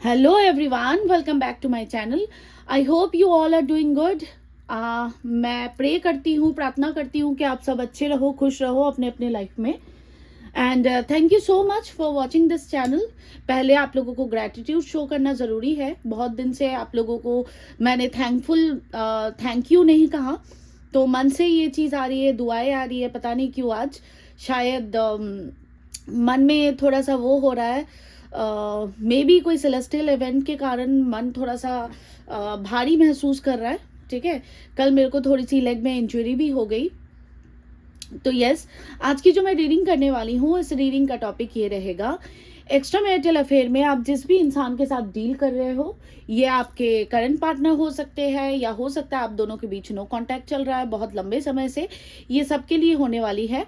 Hello everyone, welcome back to my channel. I hope you all are doing good. मैं pray करती हूँ, प्रार्थना करती हूँ कि आप सब अच्छे रहो, खुश रहो अपने अपने लाइफ में। And thank you so much for watching this channel. पहले आप लोगों को ग्रैटिट्यूड शो करना ज़रूरी है। बहुत दिन से आप लोगों को मैंने थैंक यू नहीं कहा, तो मन से ये चीज़ आ रही है, दुआएं आ रही है। पता नहीं क्यों आज शायद मन में थोड़ा सा वो हो रहा है। मे बी कोई सेलेस्टियल इवेंट के कारण मन थोड़ा सा भारी महसूस कर रहा है। ठीक है, कल मेरे को थोड़ी सी लेग में इंजरी भी हो गई। तो यस, आज की जो मैं रीडिंग करने वाली हूँ, इस रीडिंग का टॉपिक ये रहेगा, एक्स्ट्रा मैरिटल अफेयर में आप जिस भी इंसान के साथ डील कर रहे हो, ये आपके करंट पार्टनर हो सकते हैं या हो सकता है आप दोनों के बीच नो कांटेक्ट चल रहा है बहुत लंबे समय से। ये सबके लिए होने वाली है।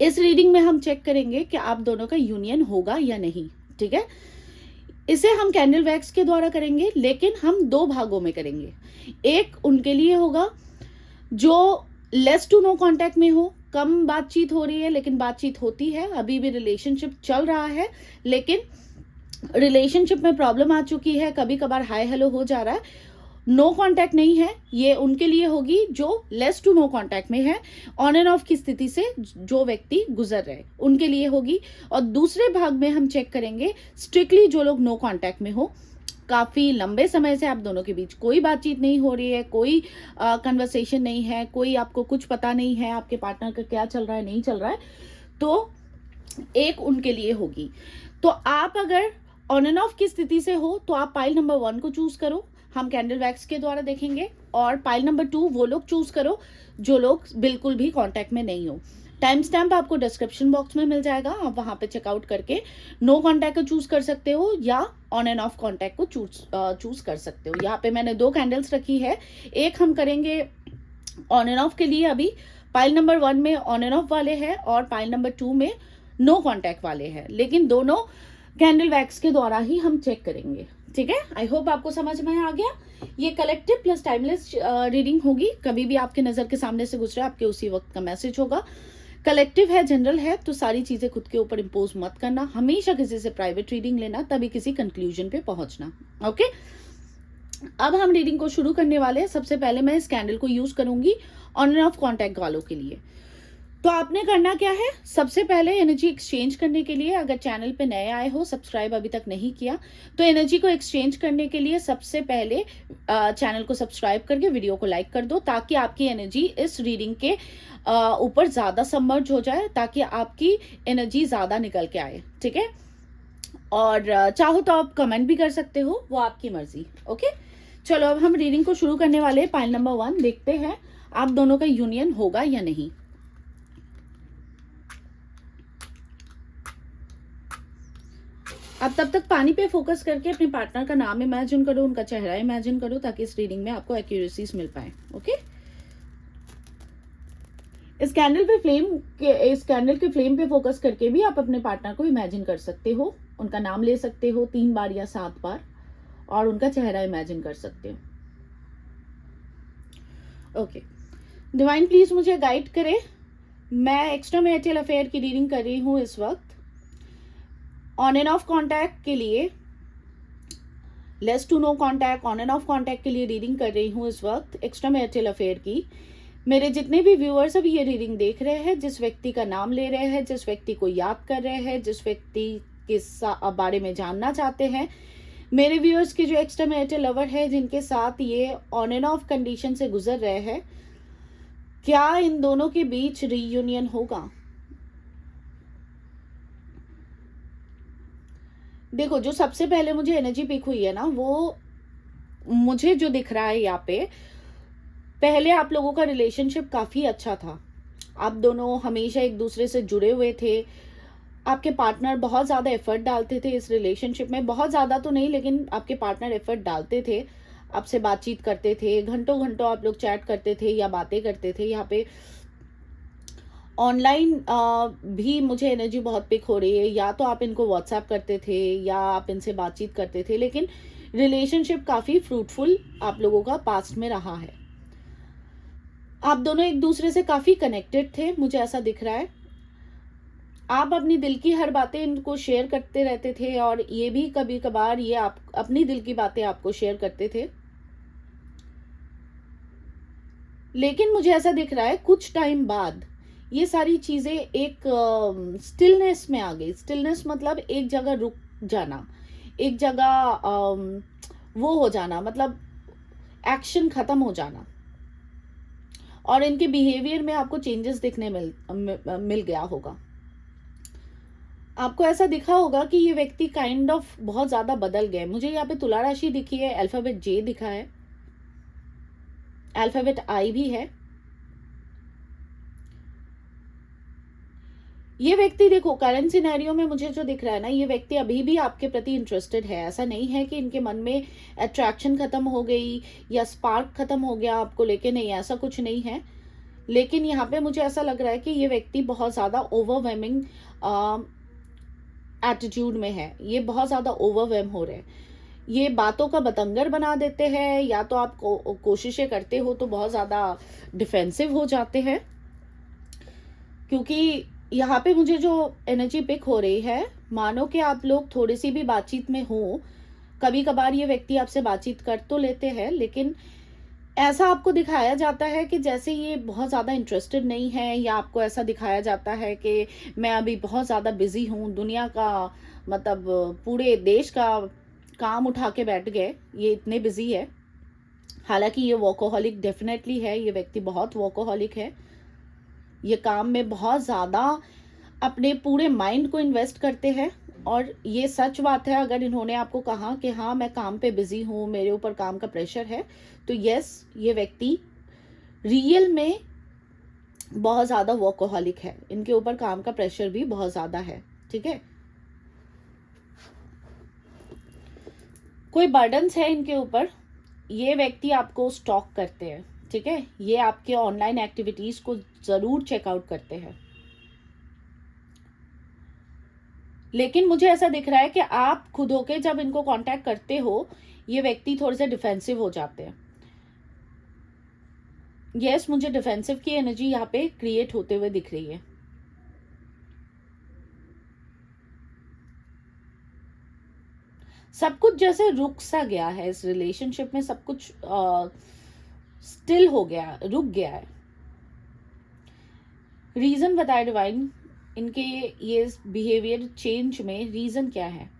इस रीडिंग में हम चेक करेंगे कि आप दोनों का यूनियन होगा या नहीं। ठीक है, इसे हम कैंडल वैक्स के द्वारा करेंगे, लेकिन हम दो भागों में करेंगे। एक उनके लिए होगा जो लेस टू नो कांटेक्ट में हो, कम बातचीत हो रही है लेकिन बातचीत होती है, अभी भी रिलेशनशिप चल रहा है लेकिन रिलेशनशिप में प्रॉब्लम आ चुकी है, कभी कभार हाय हेलो हो जा रहा है, नो कांटेक्ट नहीं है। ये उनके लिए होगी जो लेस टू नो कांटेक्ट में है, ऑन एंड ऑफ की स्थिति से जो व्यक्ति गुजर रहे, उनके लिए होगी। और दूसरे भाग में हम चेक करेंगे स्ट्रिक्टली जो लोग नो कांटेक्ट में हो, काफी लंबे समय से आप दोनों के बीच कोई बातचीत नहीं हो रही है, कोई कन्वर्सेशन नहीं है, कोई आपको कुछ पता नहीं है आपके पार्टनर का क्या चल रहा है नहीं चल रहा है, तो एक उनके लिए होगी। तो आप अगर ऑन एंड ऑफ की स्थिति से हो तो आप पाइल नंबर 1 को चूज करो, हम कैंडल वैक्स के द्वारा देखेंगे। और पाइल नंबर 2 वो लोग चूज करो जो लोग बिल्कुल भी कांटेक्ट में नहीं हो। टाइम स्टैम्प आपको डिस्क्रिप्शन बॉक्स में मिल जाएगा, आप वहां पे चेकआउट करके नो कांटेक्ट को चूज कर सकते हो या ऑन एंड ऑफ कांटेक्ट को चूज कर सकते हो। यहाँ पे मैंने 2 कैंडल्स रखी है, एक हम करेंगे ऑन एंड ऑफ के लिए। अभी पाइल नंबर 1 में ऑन एंड ऑफ वाले हैं और पाइल नंबर 2 में नो कांटेक्ट वाले हैं, लेकिन दोनों कैंडल वैक्स के द्वारा ही हम चेक करेंगे। ठीक है, आई होप आपको समझ में आ गया। ये कलेक्टिव प्लस टाइमलेस रीडिंग होगी, कभी भी आपके नजर के सामने से गुजरे आपके उसी वक्त का मैसेज होगा। कलेक्टिव है, जनरल है, तो सारी चीजें खुद के ऊपर इंपोज मत करना, हमेशा किसी से प्राइवेट रीडिंग लेना, तभी किसी कंक्लूजन पे पहुंचना। ओके, अब हम रीडिंग को शुरू करने वाले हैं। सबसे पहले मैं इस कैंडल को यूज करूंगी ऑन एंड ऑफ कांटेक्ट वालों के लिए। तो आपने करना क्या है, सबसे पहले एनर्जी एक्सचेंज करने के लिए, अगर चैनल पे नए आए हो, सब्सक्राइब अभी तक नहीं किया, तो एनर्जी को एक्सचेंज करने के लिए सबसे पहले चैनल को सब्सक्राइब करके वीडियो को लाइक कर दो, ताकि आपकी एनर्जी इस रीडिंग के ऊपर ज्यादा सबमर्ज हो जाए, ताकि आपकी एनर्जी ज्यादा निकल के आए। ठीक है, और चाहो तो आप कमेंट भी कर सकते हो, वो आपकी मर्जी। ओके, चलो अब हम रीडिंग को शुरू करने वाले हैं। पाइल नंबर 1 देखते हैं आप दोनों का यूनियन होगा या नहीं। अब तब तक पानी पे फोकस करके अपने पार्टनर का नाम इमेजिन करो, उनका चेहरा इमेजिन करो, ताकि इस रीडिंग में आपको एक्यूरेसीज मिल पाए। ओके, इस कैंडल के फ्लेम पे फोकस करके भी आप अपने पार्टनर को इमेजिन कर सकते हो, उनका नाम ले सकते हो 3 बार या 7 बार, और उनका चेहरा इमेजिन कर सकते हो। ओके, डिवाइन प्लीज मुझे गाइड करे। मैं एक्स्ट्रा मैरिटल अफेयर की रीडिंग कर रही हूँ इस वक्त। ऑन एंड ऑफ कांटेक्ट के लिए, less to no contact, on and off contact के लिए रीडिंग कर रही हूँ इस वक्त एक्स्ट्रा मैरिटल अफेयर की। मेरे जितने भी व्यूअर्स अभी ये रीडिंग देख रहे हैं, जिस व्यक्ति का नाम ले रहे हैं, जिस व्यक्ति को याद कर रहे हैं, जिस व्यक्ति के बारे में जानना चाहते हैं, मेरे व्यूअर्स के जो एक्स्ट्रा मैरिटल लवर है, जिनके साथ ये ऑन एंड ऑफ कंडीशन से गुजर रहे हैं, क्या इन दोनों के बीच रीयूनियन होगा। देखो, जो सबसे पहले मुझे एनर्जी पिक हुई है ना, वो मुझे जो दिख रहा है यहाँ पे, पहले आप लोगों का रिलेशनशिप काफी अच्छा था, आप दोनों हमेशा एक दूसरे से जुड़े हुए थे, आपके पार्टनर बहुत ज्यादा एफर्ट डालते थे इस रिलेशनशिप में, बहुत ज्यादा तो नहीं लेकिन आपके पार्टनर एफर्ट डालते थे, आपसे बातचीत करते थे, घंटों घंटों आप लोग चैट करते थे या बातें करते थे। यहाँ पे ऑनलाइन भी मुझे एनर्जी बहुत पिक हो रही है, या तो आप इनको व्हाट्सएप करते थे या आप इनसे बातचीत करते थे, लेकिन रिलेशनशिप काफी फ्रूटफुल आप लोगों का पास्ट में रहा है। आप दोनों एक दूसरे से काफी कनेक्टेड थे, मुझे ऐसा दिख रहा है। आप अपनी दिल की हर बातें इनको शेयर करते रहते थे, और ये भी कभी कभार ये आप अपनी दिल की बातें आपको शेयर करते थे। लेकिन मुझे ऐसा दिख रहा है कुछ टाइम बाद ये सारी चीजें एक स्टिलनेस में आ गई। स्टिलनेस मतलब एक जगह रुक जाना, एक जगह वो हो जाना, मतलब एक्शन खत्म हो जाना, और इनके बिहेवियर में आपको चेंजेस देखने मिल गया होगा। आपको ऐसा दिखा होगा कि ये व्यक्ति काइंड ऑफ बहुत ज्यादा बदल गए। मुझे यहाँ पे तुला राशि दिखी है, अल्फाबेट जे दिखा है, अल्फाबेट आई भी है। ये व्यक्ति देखो करंट सिनेरियो में मुझे जो दिख रहा है ना, ये व्यक्ति अभी भी आपके प्रति इंटरेस्टेड है। ऐसा नहीं है कि इनके मन में अट्रैक्शन खत्म हो गई या स्पार्क खत्म हो गया आपको लेके, नहीं, ऐसा कुछ नहीं है। लेकिन यहाँ पे मुझे ऐसा लग रहा है कि ये व्यक्ति बहुत ज्यादा ओवरवेमिंग एटीट्यूड में है। ये बहुत ज्यादा ओवरवेम हो रहे हैं, ये बातों का बतंगर बना देते हैं, या तो आप कोशिशें करते हो तो बहुत ज्यादा डिफेंसिव हो जाते हैं। क्योंकि यहाँ पे मुझे जो एनर्जी पिक हो रही है, मानो कि आप लोग थोड़ी सी भी बातचीत में हो, कभी कभार ये व्यक्ति आपसे बातचीत कर तो लेते हैं, लेकिन ऐसा आपको दिखाया जाता है कि जैसे ये बहुत ज़्यादा इंटरेस्टेड नहीं है, या आपको ऐसा दिखाया जाता है कि मैं अभी बहुत ज़्यादा बिजी हूँ, दुनिया का मतलब पूरे देश का काम उठा के बैठ गए, ये इतने बिजी है। हालांकि ये वर्कोहॉलिक डेफिनेटली है, ये व्यक्ति बहुत वर्कोहॉलिक है। ये काम में बहुत ज़्यादा अपने पूरे माइंड को इन्वेस्ट करते हैं, और ये सच बात है। अगर इन्होंने आपको कहा कि हाँ मैं काम पे बिजी हूँ, मेरे ऊपर काम का प्रेशर है, तो यस, ये व्यक्ति रियल में बहुत ज़्यादा वर्कोहॉलिक है, इनके ऊपर काम का प्रेशर भी बहुत ज़्यादा है। ठीक है, कोई बर्डन्स है इनके ऊपर। ये व्यक्ति आपको स्टॉक करते हैं, ठीक है, ये आपके ऑनलाइन एक्टिविटीज को जरूर चेकआउट करते हैं। लेकिन मुझे ऐसा दिख रहा है कि आप खुद होके जब इनको कांटेक्ट करते हो, ये व्यक्ति थोड़े से डिफेंसिव हो जाते हैं। यस, मुझे डिफेंसिव की एनर्जी यहाँ पे क्रिएट होते हुए दिख रही है। सब कुछ जैसे रुक सा गया है इस रिलेशनशिप में, सब कुछ स्टिल हो गया, रुक गया है। रीजन बताए डिवाइन, इनके ये बिहेवियर चेंज में रीजन क्या है?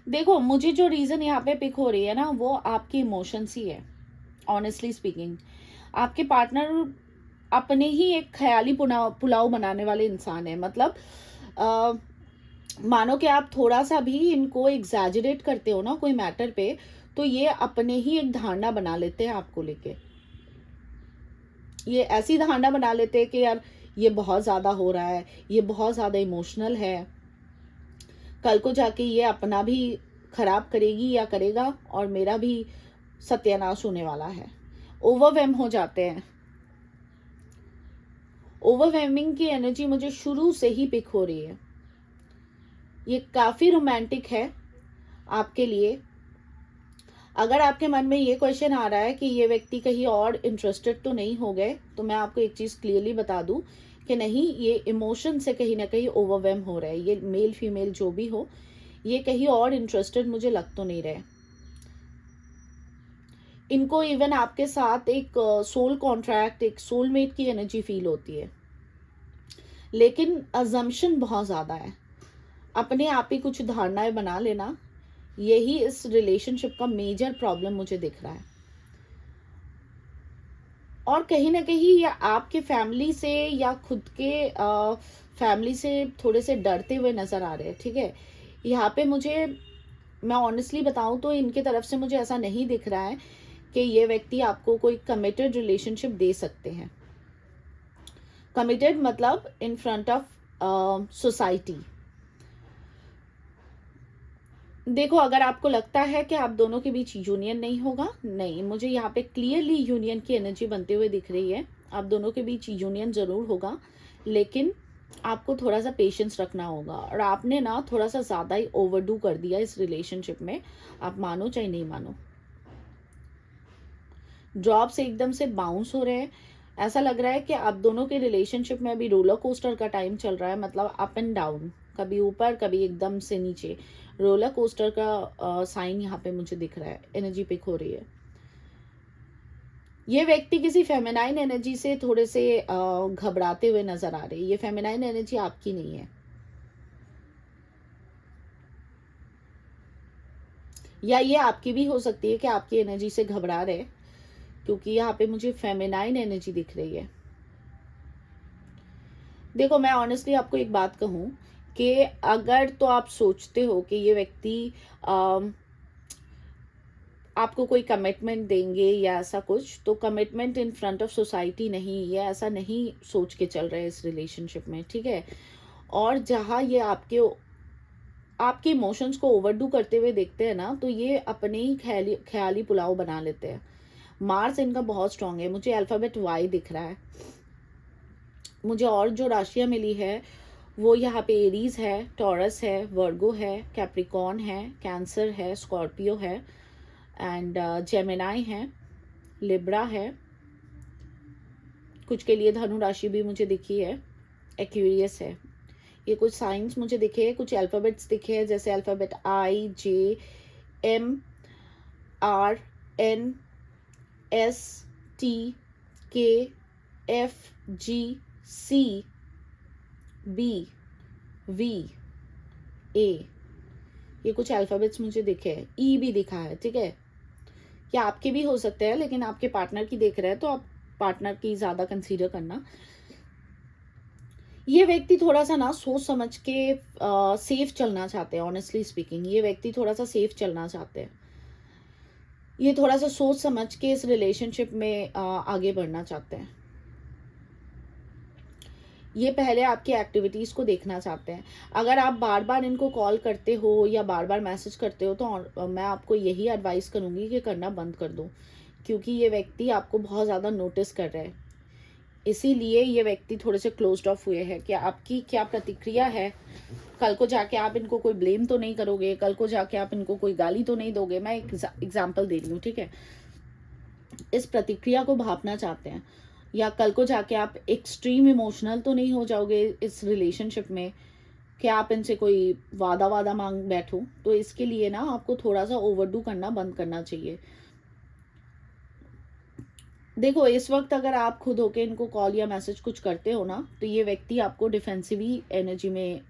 देखो, मुझे जो रीजन यहाँ पे पिक हो रही है ना, वो आपके इमोशंस ही है। ऑनेस्टली स्पीकिंग, आपके पार्टनर अपने ही एक ख्याली पुलाव बनाने वाले इंसान है। मतलब मानो कि आप थोड़ा सा भी इनको एग्जैजरेट करते हो ना कोई मैटर पे, तो ये अपने ही एक धारणा बना लेते हैं आपको लेके। ये ऐसी धारणा बना लेते हैं कि यार ये बहुत ज़्यादा हो रहा है, ये बहुत ज़्यादा इमोशनल है, कल को जाके ये अपना भी खराब करेगी या करेगा, और मेरा भी सत्यानाश होने वाला है। ओवरवेम हो जाते हैं। ओवरवेमिंग की एनर्जी मुझे शुरू से ही पिक हो रही है। ये काफ़ी रोमांटिक है आपके लिए। अगर आपके मन में ये क्वेश्चन आ रहा है कि ये व्यक्ति कहीं और इंटरेस्टेड तो नहीं हो गए, तो मैं आपको एक चीज़ क्लियरली बता दूं कि नहीं, ये इमोशन से कहीं ना कहीं ओवरवेम हो रहा है। ये मेल फीमेल जो भी हो, ये कहीं और इंटरेस्टेड मुझे लग तो नहीं रहे। इनको इवन आपके साथ एक सोल कॉन्ट्रैक्ट, एक सोलमेट की एनर्जी फील होती है, लेकिन अजम्पशन बहुत ज़्यादा है। अपने आप ही कुछ धारणाएं बना लेना, यही इस रिलेशनशिप का मेजर प्रॉब्लम मुझे दिख रहा है। और कहीं ना कहीं या आपके फैमिली से या खुद के फैमिली से थोड़े से डरते हुए नजर आ रहे हैं। ठीक है, यहाँ पे मुझे, मैं ऑनेस्टली बताऊं तो इनके तरफ से मुझे ऐसा नहीं दिख रहा है कि ये व्यक्ति आपको कोई कमिटेड रिलेशनशिप दे सकते हैं। कमिटेड मतलब इन फ्रंट ऑफ सोसाइटी। देखो, अगर आपको लगता है कि आप दोनों के बीच यूनियन नहीं होगा, नहीं, मुझे यहाँ पे क्लियरली यूनियन की एनर्जी बनते हुए दिख रही है। आप दोनों के बीच यूनियन जरूर होगा, लेकिन आपको थोड़ा सा पेशेंस रखना होगा। और आपने ना थोड़ा सा ज़्यादा ही ओवरडू कर दिया इस रिलेशनशिप में, आप मानो चाहे नहीं मानो। ड्रॉप से एकदम से बाउंस हो रहे हैं। ऐसा लग रहा है कि आप दोनों के रिलेशनशिप में अभी रोलर कोस्टर का टाइम चल रहा है, मतलब अप एंड डाउन, कभी ऊपर कभी एकदम से नीचे। रोलर कोस्टर का साइन यहाँ पे मुझे दिख रहा है, एनर्जी पिक हो रही है। ये व्यक्ति किसी फेमिनाइन एनर्जी से थोड़े से घबराते हुए नजर आ रहे हैं। ये फेमिनाइन एनर्जी आपकी नहीं है, या ये आपकी भी हो सकती है कि आपकी एनर्जी से घबरा रहे, क्योंकि यहाँ पे मुझे फेमिनाइन एनर्जी दिख रही है। देखो, मैं ऑनेस्टली आपको एक बात कहूँ कि अगर तो आप सोचते हो कि ये व्यक्ति आपको कोई कमिटमेंट देंगे या ऐसा कुछ, तो commitment in front of society नहीं, ये ऐसा नहीं सोच के चल रहे हैं इस रिलेशनशिप में, ठीक है। और जहाँ ये आपके इमोशंस को ओवरडू करते हुए देखते हैं ना, तो ये अपने ही ख्याली पुलाव बना लेते हैं। मार्स इनका बहुत स्ट्रांग है, मुझे अल्फ़ाबेट वाई दिख रहा है। मुझे और जो राशियाँ मिली है वो यहाँ पे एरीज है, टॉरस है, वर्गो है, कैप्रिकॉन है, कैंसर है, स्कॉर्पियो है, एंड जेमिनाई है, लिब्रा है, कुछ के लिए धनु राशि भी मुझे दिखी है, एक्वेरियस है। ये कुछ साइंस मुझे दिखे हैं, कुछ अल्फ़ाबेट्स दिखे हैं, जैसे alphabet I, J, M, R, N, S, T, K, F, G, C, B, V, A. ये कुछ अल्फ़ाबेट्स मुझे दिखे हैं, ई भी दिखा है, ठीक है। ये आपके भी हो सकते हैं, लेकिन आपके पार्टनर की देख रहे हैं तो आप पार्टनर की ज़्यादा कंसीडर करना। ये व्यक्ति थोड़ा सा ना सोच समझ के सेफ चलना चाहते हैं। ऑनेस्टली स्पीकिंग, ये व्यक्ति थोड़ा सा सेफ चलना चाहते हैं। ये थोड़ा सा सोच समझ के इस रिलेशनशिप में आगे बढ़ना चाहते हैं। ये पहले आपकी एक्टिविटीज़ को देखना चाहते हैं। अगर आप बार बार इनको कॉल करते हो या बार बार मैसेज करते हो, तो मैं आपको यही एडवाइस करूँगी कि करना बंद कर दो, क्योंकि ये व्यक्ति आपको बहुत ज़्यादा नोटिस कर रहे हैं। इसीलिए ये व्यक्ति थोड़े से क्लोज्ड ऑफ हुए हैं कि आपकी क्या प्रतिक्रिया है। कल को जाके आप इनको कोई ब्लेम तो नहीं करोगे, कल को जाके आप इनको कोई गाली तो नहीं दोगे। मैं एक एग्जाम्पल दे रही हूँ, ठीक है। इस प्रतिक्रिया को भापना चाहते हैं, या कल को जाके आप एक्सट्रीम इमोशनल तो नहीं हो जाओगे इस रिलेशनशिप में कि आप इनसे कोई वादा मांग बैठो। तो इसके लिए ना आपको थोड़ा सा ओवरडू करना बंद करना चाहिए। देखो, इस वक्त अगर आप खुद होके इनको कॉल या मैसेज कुछ करते हो ना, तो ये व्यक्ति आपको डिफेंसिव एनर्जी में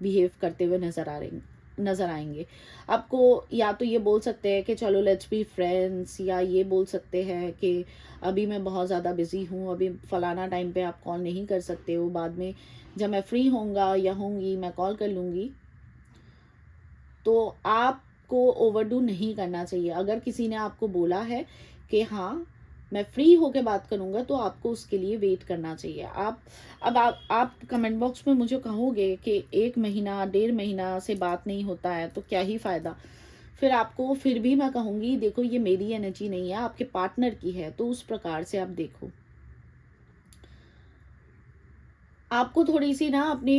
बिहेव करते हुए नज़र आएंगे। आपको या तो ये बोल सकते हैं कि चलो लेट्स बी फ्रेंड्स, या ये बोल सकते हैं कि अभी मैं बहुत ज़्यादा बिजी हूँ, अभी फलाना टाइम पे आप कॉल नहीं कर सकते हो, बाद में जब मैं फ्री होऊंगा या होंगी मैं कॉल कर लूँगी। तो आपको ओवरडू नहीं करना चाहिए। अगर किसी ने आपको बोला है कि हाँ मैं फ्री होके बात करूँगा, तो आपको उसके लिए वेट करना चाहिए। आप कमेंट बॉक्स में मुझे कहोगे कि 1 महीना 1.5 महीना से बात नहीं होता है तो क्या ही फ़ायदा। फिर भी मैं कहूँगी, देखो ये मेरी एनर्जी नहीं है, आपके पार्टनर की है, तो उस प्रकार से आप देखो। आपको थोड़ी सी ना अपनी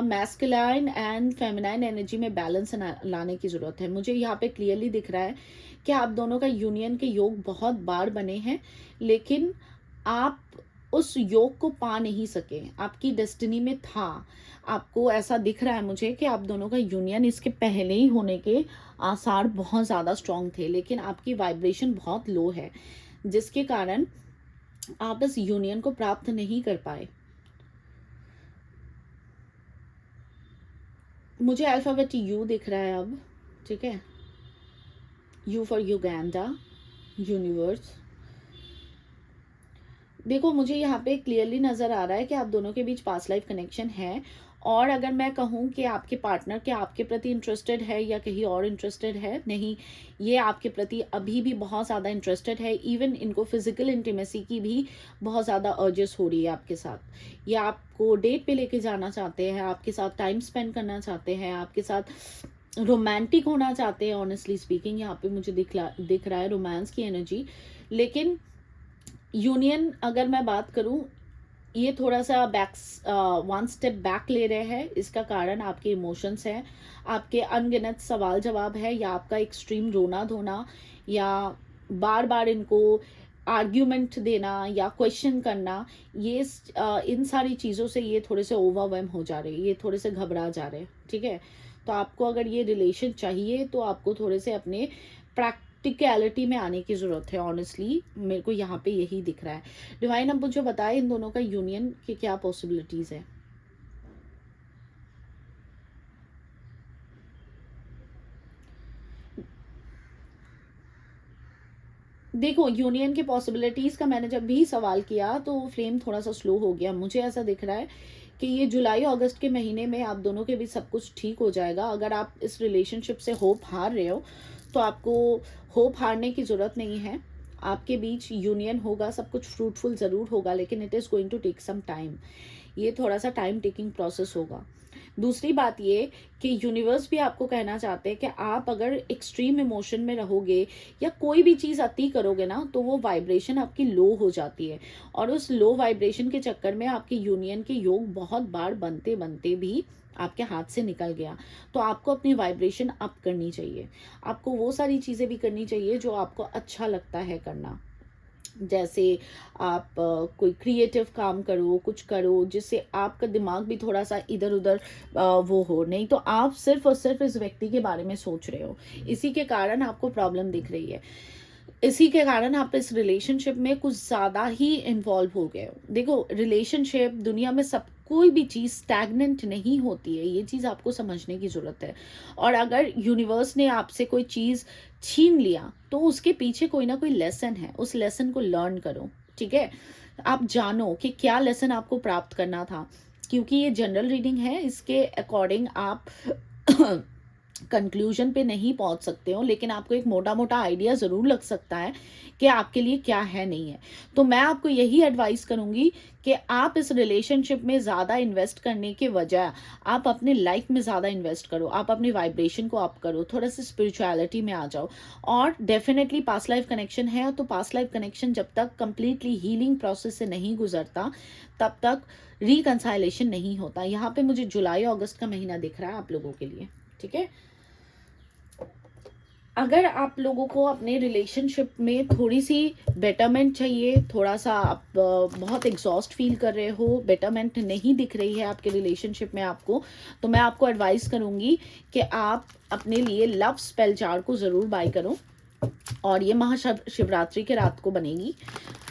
मैस्कुलाइन एंड फेमिनाइन एनर्जी में बैलेंस लाने की ज़रूरत है। मुझे यहाँ पे क्लियरली दिख रहा है कि आप दोनों का यूनियन के योग बहुत बार बने हैं, लेकिन आप उस योग को पा नहीं सके। आपकी डेस्टिनी में था, आपको ऐसा दिख रहा है मुझे कि आप दोनों का यूनियन इसके पहले ही होने के आसार बहुत ज़्यादा स्ट्रॉन्ग थे, लेकिन आपकी वाइब्रेशन बहुत लो है, जिसके कारण आप इस यूनियन को प्राप्त नहीं कर पाए। मुझे अल्फ़ाबेट यू दिख रहा है अब, ठीक है। U for Uganda, universe. देखो, मुझे यहाँ पे क्लियरली नज़र आ रहा है कि आप दोनों के बीच पास्ट लाइफ कनेक्शन है। और अगर मैं कहूँ कि आपके पार्टनर के आपके प्रति इंटरेस्टेड है या कहीं और इंटरेस्टेड है, नहीं, ये आपके प्रति अभी भी बहुत ज़्यादा इंटरेस्टेड है। इवन इनको फिजिकल इंटीमेसी की भी बहुत ज़्यादा अर्जेस हो रही है आपके साथ। ये आपको डेट पे लेके जाना चाहते हैं, आपके साथ टाइम स्पेंड करना चाहते हैं, आपके साथ रोमांटिक होना चाहते हैं। ऑनेस्टली स्पीकिंग, यहाँ पे मुझे दिख रहा है रोमांस की एनर्जी। लेकिन यूनियन अगर मैं बात करूं, ये थोड़ा सा 1 स्टेप बैक ले रहे हैं। इसका कारण आपके इमोशंस हैं, आपके अनगिनत सवाल जवाब है, या आपका एक्सट्रीम रोना धोना, या बार बार इनको आर्ग्यूमेंट देना या क्वेश्चन करना, ये इन सारी चीज़ों से ये थोड़े से ओवरवेम हो जा रहे हैं, ये थोड़े से घबरा जा रहे हैं, ठीक है। तो आपको अगर ये रिलेशन चाहिए तो आपको थोड़े से अपने प्रैक्टिकलिटी में आने की ज़रूरत है। ऑनेस्टली मेरे को यहाँ पे यही दिख रहा है। डिवाइन अब मुझे बताए इन दोनों का यूनियन की क्या पॉसिबिलिटीज़ है। देखो, यूनियन की पॉसिबिलिटीज़ का मैंने जब भी सवाल किया तो फ्लेम थोड़ा सा स्लो हो गया। मुझे ऐसा दिख रहा है कि ये जुलाई अगस्त के महीने में आप दोनों के बीच सब कुछ ठीक हो जाएगा। अगर आप इस रिलेशनशिप से होप हार रहे हो तो आपको होप हारने की ज़रूरत नहीं है। आपके बीच यूनियन होगा, सब कुछ फ्रूटफुल ज़रूर होगा, लेकिन it is going to take some time. ये थोड़ा सा टाइम टेकिंग प्रोसेस होगा। दूसरी बात ये कि यूनिवर्स भी आपको कहना चाहते हैं कि आप अगर एक्सट्रीम इमोशन में रहोगे या कोई भी चीज़ अति करोगे ना, तो वो वाइब्रेशन आपकी लो हो जाती है, और उस लो वाइब्रेशन के चक्कर में आपके यूनियन के योग बहुत बार बनते बनते भी आपके हाथ से निकल गया। तो आपको अपनी वाइब्रेशन अप करनी चाहिए। आपको वो सारी चीज़ें भी करनी चाहिए जो आपको अच्छा लगता है करना। जैसे आप कोई क्रिएटिव काम करो, कुछ करो जिससे आपका दिमाग भी थोड़ा सा इधर उधर वो हो। नहीं तो आप सिर्फ और सिर्फ इस व्यक्ति के बारे में सोच रहे हो, इसी के कारण आपको प्रॉब्लम दिख रही है, इसी के कारण आप इस रिलेशनशिप में कुछ ज़्यादा ही इन्वॉल्व हो गए हो। देखो, रिलेशनशिप दुनिया में सब कोई भी चीज़ स्टैग्नेंट नहीं होती है, ये चीज़ आपको समझने की ज़रूरत है। और अगर यूनिवर्स ने आपसे कोई चीज़ छीन लिया तो उसके पीछे कोई ना कोई लेसन है, उस लेसन को लर्न करो, ठीक है। आप जानो कि क्या लेसन आपको प्राप्त करना था, क्योंकि ये जनरल रीडिंग है, इसके अकॉर्डिंग आप कंक्लूजन पे नहीं पहुंच सकते हो, लेकिन आपको एक मोटा मोटा आइडिया ज़रूर लग सकता है कि आपके लिए क्या है नहीं है। तो मैं आपको यही एडवाइस करूंगी कि आप इस रिलेशनशिप में ज़्यादा इन्वेस्ट करने के बजाय आप अपने लाइफ में ज़्यादा इन्वेस्ट करो, आप अपनी वाइब्रेशन को अप करो, थोड़ा सा स्पिरिचुअलिटी में आ जाओ। और डेफिनेटली पास्ट लाइफ कनेक्शन है, तो पास्ट लाइफ कनेक्शन जब तक कंप्लीटली हीलिंग प्रोसेस से नहीं गुजरता तब तक रिकंसाइलेशन नहीं होता। यहाँ पे मुझे जुलाई अगस्त का महीना दिख रहा है आप लोगों के लिए, ठीक है। अगर आप लोगों को अपने रिलेशनशिप में थोड़ी सी बेटरमेंट चाहिए, थोड़ा सा आप बहुत एग्जॉस्ट फील कर रहे हो, बेटरमेंट नहीं दिख रही है आपके रिलेशनशिप में आपको, तो मैं आपको एडवाइस करूंगी कि आप अपने लिए लव स्पेल जार को ज़रूर बाय करो, और ये महाशिवरात्रि के रात को बनेगी।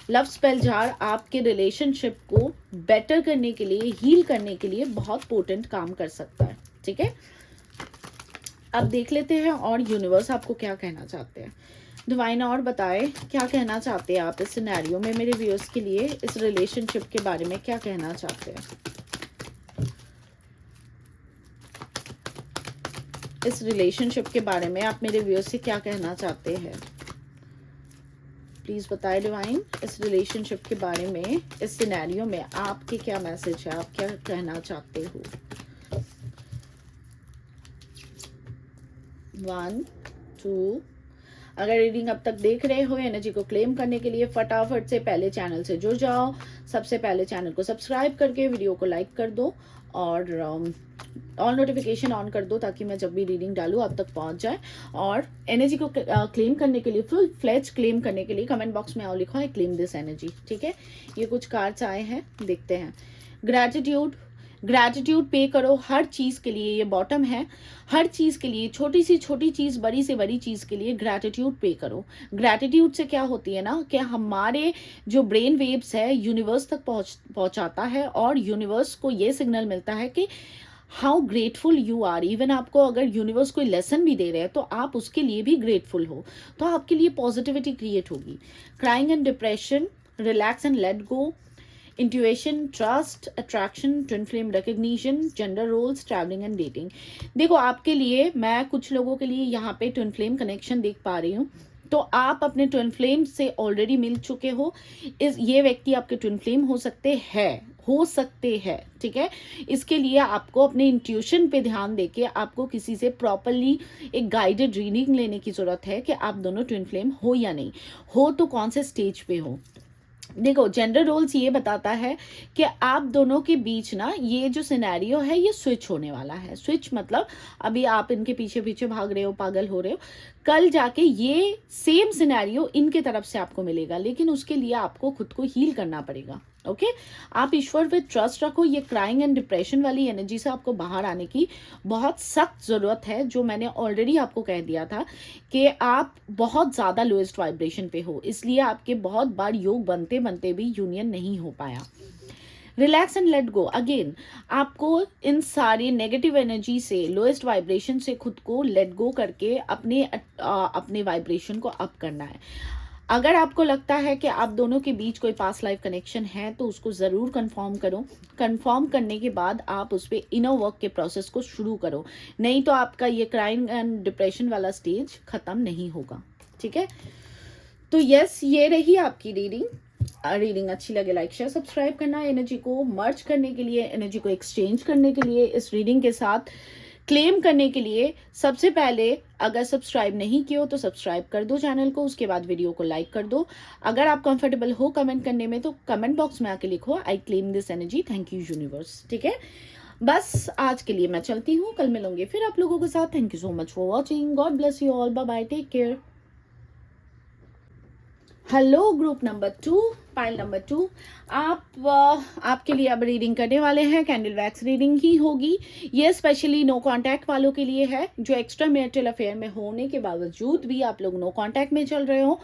लव स्पेल जार आपके रिलेशनशिप को बेटर करने के लिए, हील करने के लिए बहुत पोटेंट काम कर सकता है, ठीक है। अब देख लेते हैं और यूनिवर्स आपको क्या कहना चाहते हैं। डिवाइन और बताए क्या कहना चाहते हैं आप इस सिनेरियो में मेरे व्यूअर्स के लिए, इस रिलेशनशिप के बारे में क्या कहना चाहते हैं, इस रिलेशनशिप के बारे में आप मेरे व्यूअर्स से क्या कहना चाहते हैं। प्लीज बताएं डिवाइन, इस रिलेशनशिप के बारे में, इस सिनेरियो में आपके क्या मैसेज है, आप क्या कहना चाहते हो। 1 2। अगर रीडिंग अब तक देख रहे हो, एनर्जी को क्लेम करने के लिए फटाफट से पहले चैनल से जुड़ जाओ। सबसे पहले चैनल को सब्सक्राइब करके वीडियो को लाइक कर दो, और ऑल नोटिफिकेशन ऑन कर दो ताकि मैं जब भी रीडिंग डालूँ आप तक पहुंच जाए। और एनर्जी को क्लेम करने के लिए, फुल फ्लेज क्लेम करने के लिए कमेंट बॉक्स में आओ, लिखो है क्लेम दिस एनर्जी, ठीक है। ये कुछ कार्ड्स आए हैं, देखते हैं। ग्रैटिट्यूड, ग्रैटिट्यूड पे करो हर चीज़ के लिए, ये बॉटम है, हर चीज़ के लिए, छोटी सी छोटी चीज़, बड़ी से बड़ी चीज़ के लिए ग्रैटिट्यूड पे करो। ग्रैटिट्यूड से क्या होती है ना कि हमारे जो ब्रेन वेव्स है यूनिवर्स तक पहुंचाता है, और यूनिवर्स को ये सिग्नल मिलता है कि how grateful you are. Even आपको अगर यूनिवर्स कोई लेसन भी दे रहे हैं तो आप उसके लिए भी ग्रेटफुल हो, तो आपके लिए पॉजिटिविटी क्रिएट होगी। Crying and depression, relax and let go, intuition, trust, attraction, twin flame recognition, gender roles, travelling and dating. देखो, आपके लिए, मैं कुछ लोगों के लिए यहाँ पे ट्विन फ्लेम कनेक्शन देख पा रही हूँ, तो आप अपने ट्विन फ्लेम से ऑलरेडी मिल चुके हो। ये व्यक्ति आपके ट्विन फ्लेम हो सकते हैं, ठीक है। इसके लिए आपको अपने इंट्यूशन पे ध्यान देके आपको किसी से प्रॉपरली एक गाइडेड रीडिंग लेने की जरूरत है कि आप दोनों ट्विन फ्लेम हो या नहीं हो, तो कौन से स्टेज पे हो। देखो, जेंडर रोल्स ये बताता है कि आप दोनों के बीच ना ये जो सिनेरियो है ये स्विच होने वाला है। स्विच मतलब अभी आप इनके पीछे पीछे भाग रहे हो, पागल हो रहे हो, कल जाके ये सेम सिनेरियो इनके तरफ से आपको मिलेगा, लेकिन उसके लिए आपको खुद को हील करना पड़ेगा। ओके, आप ईश्वर पे ट्रस्ट रखो। ये क्राइंग एंड डिप्रेशन वाली एनर्जी से आपको बाहर आने की बहुत सख्त ज़रूरत है, जो मैंने ऑलरेडी आपको कह दिया था कि आप बहुत ज़्यादा लोएस्ट वाइब्रेशन पे हो, इसलिए आपके बहुत बार योग बनते बनते भी यूनियन नहीं हो पाया। Relax and let go. Again, आपको इन सारी नेगेटिव एनर्जी से, लोएस्ट वाइब्रेशन से खुद को लेट गो करके अपने वाइब्रेशन को अप करना है। अगर आपको लगता है कि आप दोनों के बीच कोई पास्ट लाइफ कनेक्शन है तो उसको ज़रूर कंफर्म करो। कंफर्म करने के बाद आप उस पर इनर वर्क के प्रोसेस को शुरू करो, नहीं तो आपका ये क्राइम एंड डिप्रेशन वाला स्टेज ख़त्म नहीं होगा। ठीक है, तो यस, ये रही आपकी रीडिंग। रीडिंग अच्छी लगे लाइक शेयर सब्सक्राइब करना। एनर्जी को मर्ज करने के लिए, एनर्जी को एक्सचेंज करने के लिए, इस रीडिंग के साथ क्लेम करने के लिए सबसे पहले अगर सब्सक्राइब नहीं किया हो तो सब्सक्राइब कर दो चैनल को, उसके बाद वीडियो को लाइक कर दो। अगर आप कंफर्टेबल हो कमेंट करने में तो कमेंट बॉक्स में आके लिखो I claim this energy, thank you universe. ठीक है, बस आज के लिए मैं चलती हूँ, कल मिलूंगी फिर आप लोगों के साथ। Thank you so much for watching, God bless you all, bye bye, take care. Hello group number 2, pile number 2, आपके लिए अब रीडिंग करने वाले हैं। कैंडल वैक्स रीडिंग ही होगी। ये स्पेशली नो कांटेक्ट वालों के लिए है, जो एक्स्ट्रा मैरिटल अफेयर में होने के बावजूद भी आप लोग नो कांटेक्ट में चल रहे हो,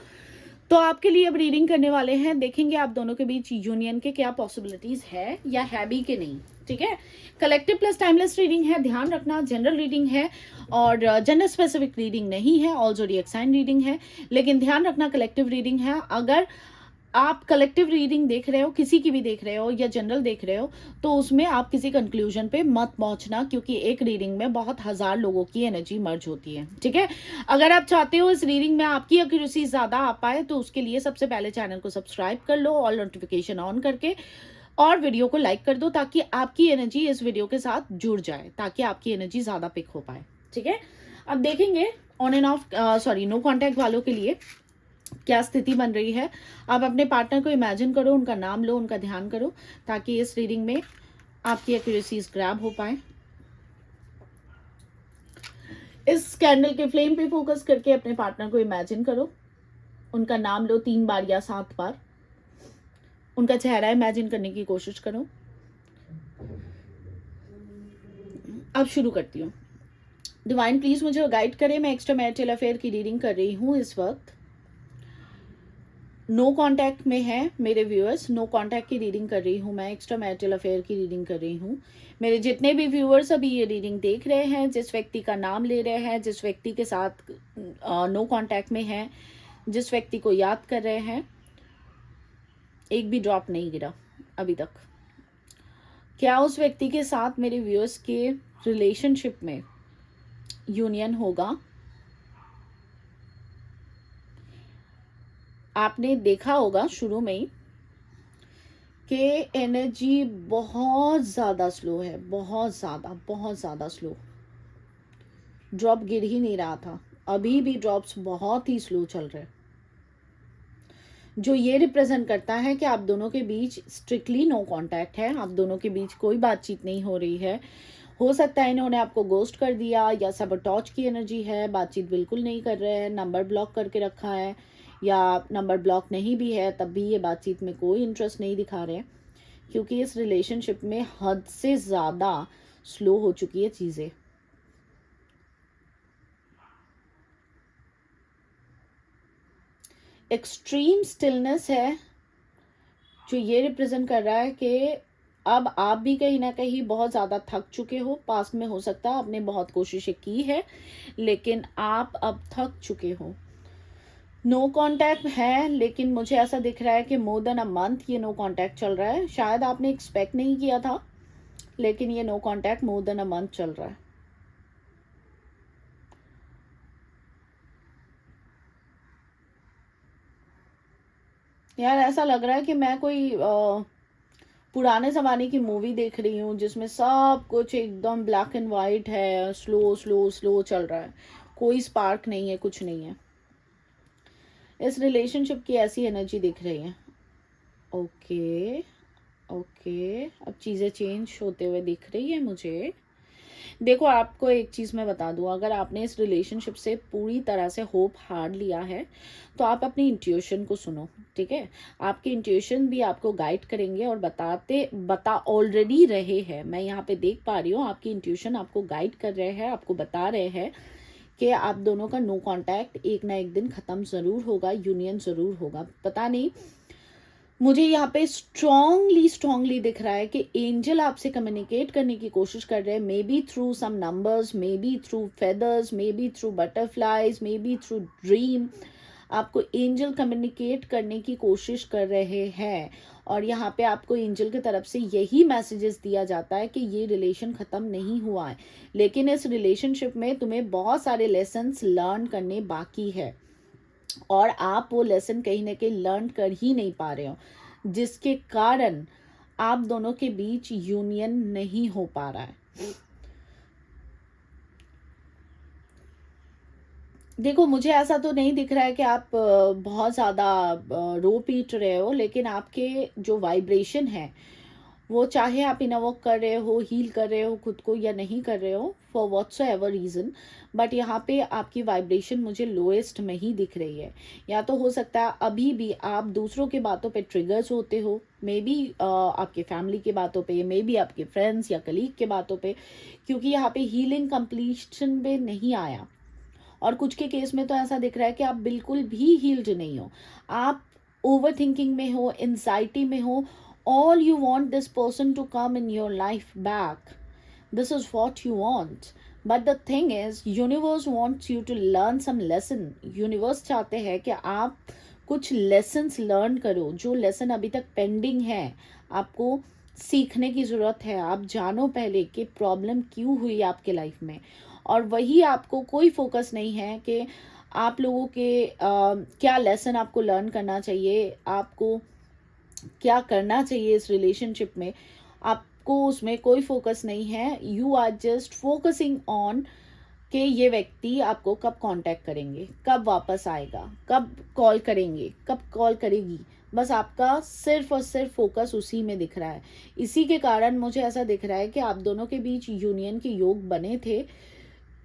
तो आपके लिए अब रीडिंग करने वाले हैं। देखेंगे आप दोनों के बीच यूनियन के क्या पॉसिबिलिटीज है या है भी कि नहीं। ठीक है, कलेक्टिव प्लस टाइमलेस रीडिंग है, ध्यान रखना। जनरल रीडिंग है और जेंडर स्पेसिफिक रीडिंग नहीं है, ऑल ज़ोडिएक साइन रीडिंग है, लेकिन ध्यान रखना कलेक्टिव रीडिंग है। अगर आप कलेक्टिव रीडिंग देख रहे हो, किसी की भी देख रहे हो या जनरल देख रहे हो, तो उसमें आप किसी कंक्लूजन पे मत पहुंचना, क्योंकि एक रीडिंग में बहुत हजार लोगों की एनर्जी मर्ज होती है। ठीक है, अगर आप चाहते हो इस रीडिंग में आपकी एक्यूरेसी ज्यादा आ पाए तो उसके लिए सबसे पहले चैनल को सब्सक्राइब कर लो, ऑल नोटिफिकेशन ऑन करके, और वीडियो को लाइक कर दो, ताकि आपकी एनर्जी इस वीडियो के साथ जुड़ जाए, ताकि आपकी एनर्जी ज्यादा पिक हो पाए। ठीक है, अब देखेंगे on and off no contact वालों के लिए क्या स्थिति बन रही है। आप अपने पार्टनर को इमेजिन करो, उनका नाम लो, उनका ध्यान करो, ताकि इस रीडिंग में आपकी एक्यूरेसीज ग्रैब हो पाए। इस कैंडल के फ्लेम पे फोकस करके अपने पार्टनर को इमेजिन करो, उनका नाम लो 3 बार या 7 बार, उनका चेहरा इमेजिन करने की कोशिश करो। अब शुरू करती हूँ। डिवाइन प्लीज मुझे गाइड करें, मैं एक्स्ट्रा मैरिटल अफेयर की रीडिंग कर रही हूँ इस वक्त। नो कांटेक्ट में है मेरे व्यूअर्स, नो कांटेक्ट की रीडिंग कर रही हूँ मैं, एक्स्ट्रा मैरिटल अफेयर की रीडिंग कर रही हूँ। मेरे जितने भी व्यूअर्स अभी ये रीडिंग देख रहे हैं, जिस व्यक्ति का नाम ले रहे हैं, जिस व्यक्ति के साथ नो कांटेक्ट में है, जिस व्यक्ति को याद कर रहे हैं, एक भी ड्रॉप नहीं गिरा अभी तक। क्या उस व्यक्ति के साथ मेरे व्यूअर्स के रिलेशनशिप में यूनियन होगा? आपने देखा होगा शुरू में ही कि एनर्जी बहुत ज़्यादा स्लो है, बहुत ज़्यादा स्लो। ड्रॉप गिर ही नहीं रहा था, अभी भी ड्रॉप्स बहुत ही स्लो चल रहे हैं, जो ये रिप्रेजेंट करता है कि आप दोनों के बीच स्ट्रिक्टली नो कांटेक्ट है, आप दोनों के बीच कोई बातचीत नहीं हो रही है। हो सकता है इन्होंने आपको गोस्ट कर दिया, या सबटॉच की एनर्जी है, बातचीत बिल्कुल नहीं कर रहे हैं, नंबर ब्लॉक करके रखा है, या नंबर ब्लॉक नहीं भी है तब भी ये बातचीत में कोई इंटरेस्ट नहीं दिखा रहे हैं, क्योंकि इस रिलेशनशिप में हद से ज़्यादा स्लो हो चुकी है चीज़ें। एक्सट्रीम स्टिलनेस है, जो ये रिप्रेजेंट कर रहा है कि अब आप भी कहीं ना कहीं बहुत ज़्यादा थक चुके हो। पास्ट में हो सकता है आपने बहुत कोशिशें की है, लेकिन आप अब थक चुके हो। नो कांटेक्ट है, लेकिन मुझे ऐसा दिख रहा है कि मोर देन अ मंथ ये नो कांटेक्ट चल रहा है। शायद आपने एक्सपेक्ट नहीं किया था, लेकिन ये no contact more than a month चल रहा है। यार ऐसा लग रहा है कि मैं कोई पुराने ज़माने की मूवी देख रही हूँ, जिसमें सब कुछ एकदम ब्लैक एंड वाइट है, स्लो स्लो स्लो चल रहा है, कोई स्पार्क नहीं है, कुछ नहीं है। इस रिलेशनशिप की ऐसी एनर्जी दिख रही है। ओके, ओके, अब चीज़ें चेंज होते हुए दिख रही है मुझे। देखो, आपको एक चीज़ मैं बता दूँ, अगर आपने इस रिलेशनशिप से पूरी तरह से होप हार लिया है, तो आप अपनी इंट्यूशन को सुनो, ठीक है? आपके इंट्यूशन भी आपको गाइड करेंगे और बता ऑलरेडी रहे हैं। मैं यहाँ पे देख पा रही हूँ, आपकी इंट्यूशन आपको गाइड कर रहे हैं, आपको बता रहे हैं कि आप दोनों का नो कांटेक्ट एक ना एक दिन ख़त्म ज़रूर होगा, यूनियन ज़रूर होगा। पता नहीं, मुझे यहाँ पे स्ट्रांगली दिख रहा है कि एंजल आपसे कम्युनिकेट करने की कोशिश कर रहे हैं, may be through some numbers, may be through feathers, may be through butterflies, may be through dream. आपको एंजल कम्युनिकेट करने की कोशिश कर रहे हैं और यहाँ पे आपको एंजल की तरफ से यही मैसेजेस दिया जाता है कि ये रिलेशन ख़त्म नहीं हुआ है, लेकिन इस रिलेशनशिप में तुम्हें बहुत सारे लेसन्स लर्न करने बाकी है और आप वो लेसन कहीं ना कहीं लर्न कर ही नहीं पा रहे हो, जिसके कारण आप दोनों के बीच यूनियन नहीं हो पा रहा है। देखो, मुझे ऐसा तो नहीं दिख रहा है कि आप बहुत ज़्यादा रो पीट रहे हो, लेकिन आपके जो वाइब्रेशन है, वो चाहे आप इनवॉक कर रहे हो, हील कर रहे हो खुद को या नहीं कर रहे हो, for whatso ever reason, but यहाँ पे आपकी वाइब्रेशन मुझे लोएस्ट में ही दिख रही है। या तो हो सकता है अभी भी आप दूसरों की बातों पे ट्रिगर्स होते हो, मे बी आपके फैमिली की बातों पे, मे बी आपके फ्रेंड्स या कलीग के बातों पे, क्योंकि यहाँ पे हीलिंग कंप्लीशन पे नहीं आया। और कुछ के केस में तो ऐसा दिख रहा है कि आप बिल्कुल भी हील्ड नहीं हो, आप ओवर थिंकिंग में हो, एंजाइटी में हो। All you want this person to come in your life back. This is what you want. But the thing is, universe wants you to learn some lesson. Universe चाहते हैं कि आप कुछ lessons learn करो, जो lesson अभी तक pending है, आपको सीखने की ज़रूरत है। आप जानो पहले कि प्रॉब्लम क्यों हुई आपके लाइफ में, और वही आपको कोई फोकस नहीं है कि आप लोगों के क्या लेसन आपको लर्न करना चाहिए, आपको क्या करना चाहिए इस रिलेशनशिप में। आपको उसमें कोई फोकस नहीं है। You are just focusing on कि ये व्यक्ति आपको कब कांटेक्ट करेंगे, कब वापस आएगा, कब कॉल करेंगे, कब कॉल करेगी। बस आपका सिर्फ और सिर्फ फोकस उसी में दिख रहा है। इसी के कारण मुझे ऐसा दिख रहा है कि आप दोनों के बीच यूनियन के योग बने थे,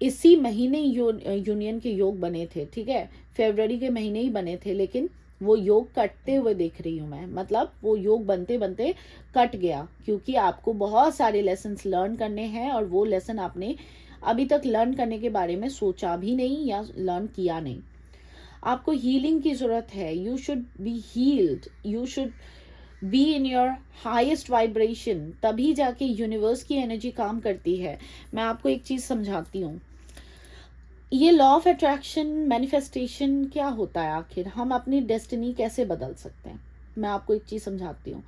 इसी महीने यूनियन के योग बने थे, ठीक है, फरवरी के महीने ही बने थे, लेकिन वो योग कटते हुए देख रही हूँ मैं। मतलब वो योग बनते बनते कट गया, क्योंकि आपको बहुत सारे लेसन्स लर्न करने हैं और वो लेसन आपने अभी तक लर्न करने के बारे में सोचा भी नहीं या लर्न किया नहीं। आपको हीलिंग की ज़रूरत है। You should be healed, you should be in your highest vibration, तभी जाके यूनिवर्स की एनर्जी काम करती है। मैं आपको एक चीज़ समझाती हूँ, ये लॉ ऑफ अट्रैक्शन, मैनिफेस्टेशन क्या होता है आखिर, हम अपनी डेस्टिनी कैसे बदल सकते हैं। मैं आपको एक चीज़ समझाती हूँ,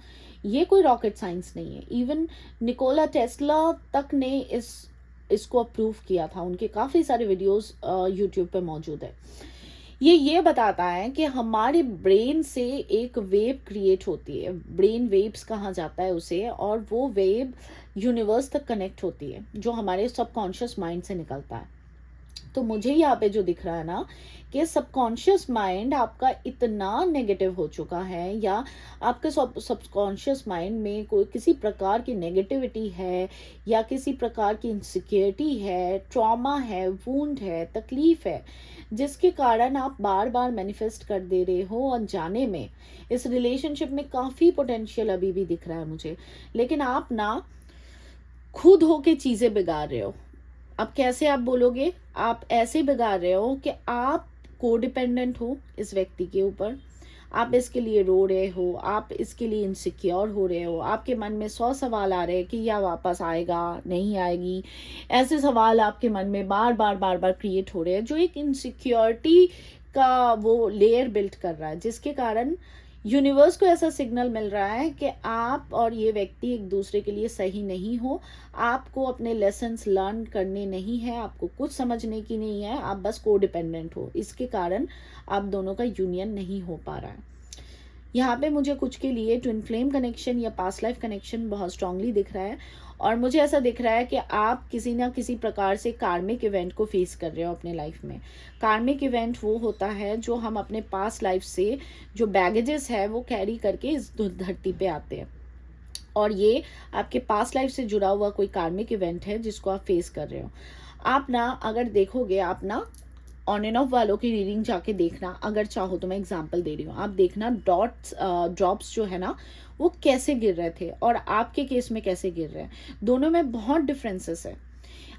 ये कोई रॉकेट साइंस नहीं है। इवन निकोला टेस्ला तक ने इसको अप्रूव किया था, उनके काफ़ी सारे वीडियोस यूट्यूब पे मौजूद है। ये बताता है कि हमारे ब्रेन से एक वेव क्रिएट होती है, ब्रेन वेव्स कहा जाता है उसे, और वो वेव यूनिवर्स तक कनेक्ट होती है, जो हमारे सबकॉन्शियस माइंड से निकलता है। तो मुझे यहाँ पे जो दिख रहा है ना, कि सबकॉन्शियस माइंड आपका इतना नेगेटिव हो चुका है, या आपके सबकॉन्शियस माइंड में कोई किसी प्रकार की नेगेटिविटी है, या किसी प्रकार की इनसिक्योरिटी है, ट्रॉमा है, वूंड है, तकलीफ है, जिसके कारण आप बार बार मैनिफेस्ट कर दे रहे हो अनजाने में। इस रिलेशनशिप में काफ़ी पोटेंशियल अभी भी दिख रहा है मुझे, लेकिन आप ना खुद होके चीज़ें बिगाड़ रहे हो। अब कैसे आप बोलोगे, आप ऐसे बिगाड़ रहे हो कि आप कोडिपेंडेंट हो इस व्यक्ति के ऊपर, आप इसके लिए रो रहे हो, आप इसके लिए इनसिक्योर हो रहे हो, आपके मन में 100 सवाल आ रहे हैं कि या वापस आएगा, नहीं आएगी। ऐसे सवाल आपके मन में बार बार क्रिएट हो रहे हैं, जो एक इनसिक्योरिटी का वो लेयर बिल्ड कर रहा है, जिसके कारण यूनिवर्स को ऐसा सिग्नल मिल रहा है कि आप और ये व्यक्ति एक दूसरे के लिए सही नहीं हो। आपको अपने लेसन्स लर्न करने नहीं है, आपको कुछ समझने की नहीं है, आप बस कोडिपेंडेंट हो। इसके कारण आप दोनों का यूनियन नहीं हो पा रहा है। यहाँ पे मुझे कुछ के लिए ट्विन फ्लेम कनेक्शन या पास्ट लाइफ कनेक्शन बहुत स्ट्रांगली दिख रहा है, और मुझे ऐसा दिख रहा है कि आप किसी ना किसी प्रकार से कार्मिक इवेंट को फेस कर रहे हो अपने लाइफ में। कार्मिक इवेंट वो होता है जो हम अपने पास्ट लाइफ से जो बैगेजेस है वो कैरी करके इस धरती पे आते हैं, और ये आपके पास्ट लाइफ से जुड़ा हुआ कोई कार्मिक इवेंट है जिसको आप फेस कर रहे हो। आप ना अगर देखोगे, आप ना ऑन एंड ऑफ वालों की रीडिंग जाके देखना, अगर चाहो तो मैं एग्जांपल दे रही हूँ, आप देखना डॉट्स ड्रॉप्स जो है ना वो कैसे गिर रहे थे और आपके केस में कैसे गिर रहे हैं, दोनों में बहुत डिफरेंसेस है।